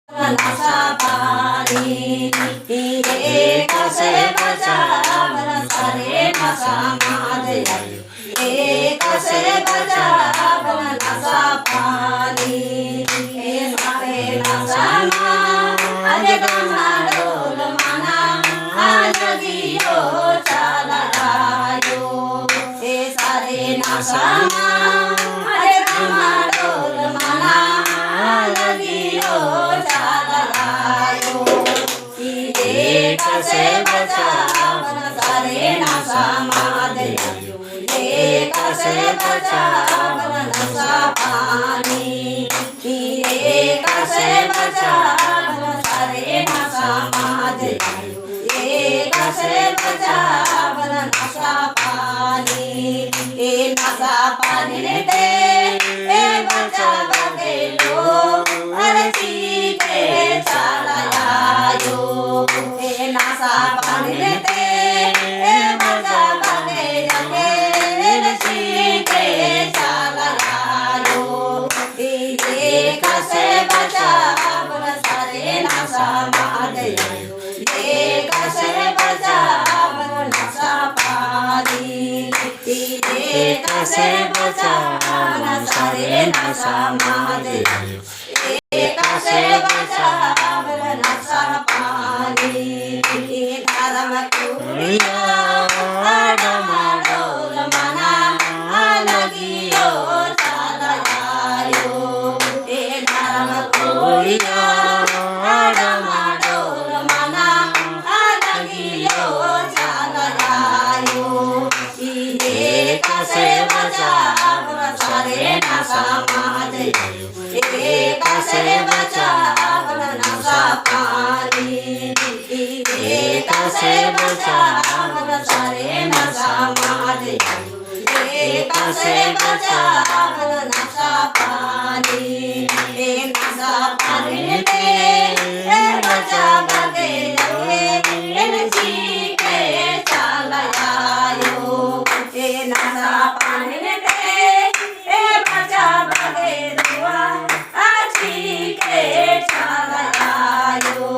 नशा पानी ये कसे बचावन सारे नशा माज ये कसे बचावन नशा पानी ये सारे नशा अरे गमा डोल मना आज दियो चलायो ये सारे नशा अरे गमा डोल मना आज दियो कसे बचावन सारे नशा माज ये कसे बचावन नशा पानी ये कसे बचावन सारे नशा माज ये कसे बचावन नशा पानी ये नशा पानी दे बचा बगेलो अरे चीके चलायो नशा पानी लेते बचा बगे जगे चीके चलायो ये कसे बचावन सारे नशा माज ये कसे बचावन नशा पानी ये कसे बचावन सारे नशा माज ये कसे बचावन नशा पानी धर्म कुड़िया डमाडोल मना लगियो चलायो ये धर्म कुड़िया डमाडोल मना लगियो चलायो ये कसे बचावन सारे नशा माज ये कसे बचावन नशा पानी ये कसे बचावन सारे नशा माज ये कसे बचावन नशा पानी ये नशा पानी ते बचा बगे जगे जी के चलायो ये नशा पानी ते बचा बगे के चलायो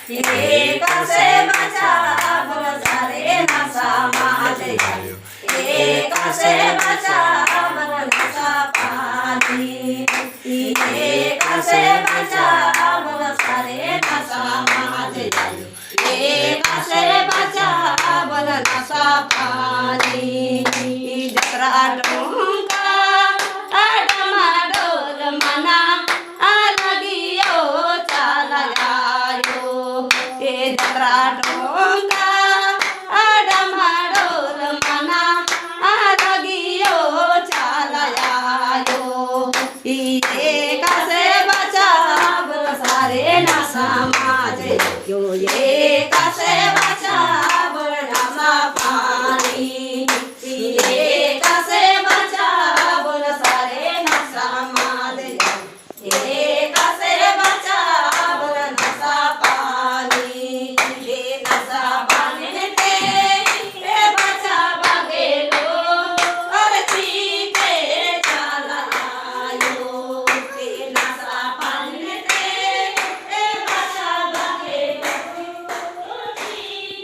ये कसे बचावन सारे नशा माज ये कसे बचावन नशा पानी ये कसे बचावन सारे नशा माज ये कसे बचावन नशा पानी जकरा डोंका डमाडोल मना लगियो चलायो ये जकरा डोंका डमाडोल मना लगियो चलायो ये कसे बचावन सारे नशा माज ये कसे बचावन नशा पानी ये कसे बचावन सारे नशा माज ये कसे बचावन नशा पानी ये नशा पानी ते बचा बगेलो और चीके चलायो ये नशा पानी ते बचा बगेलो चीके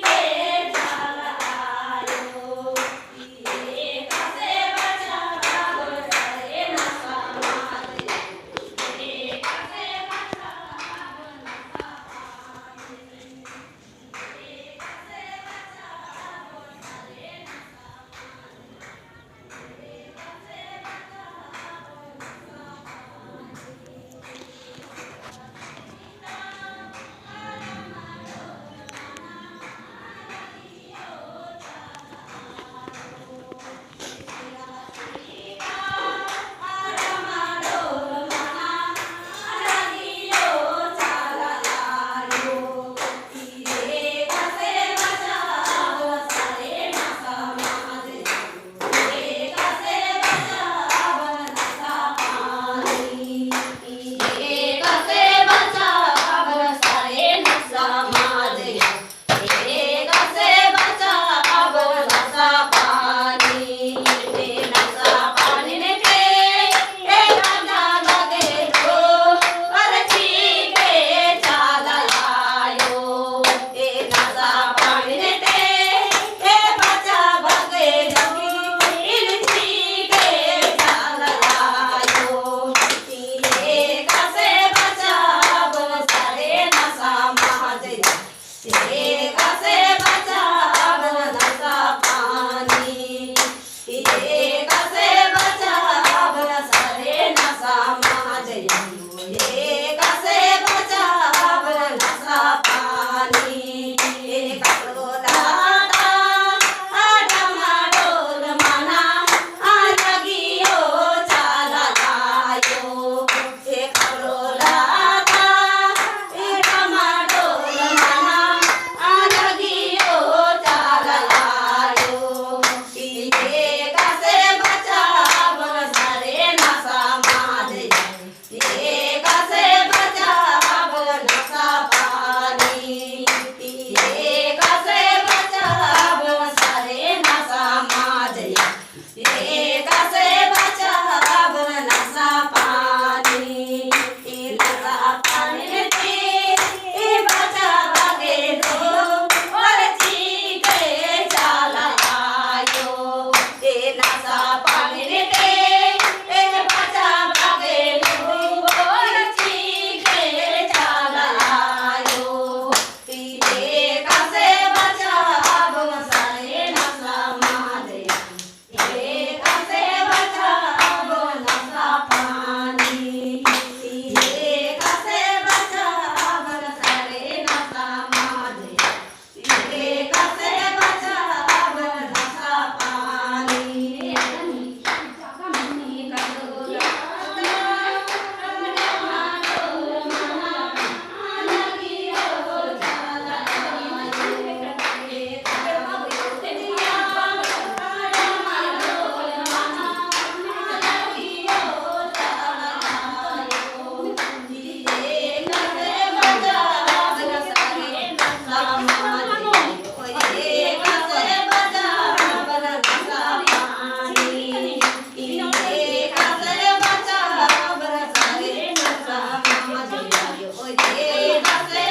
આવ્યો રે કસે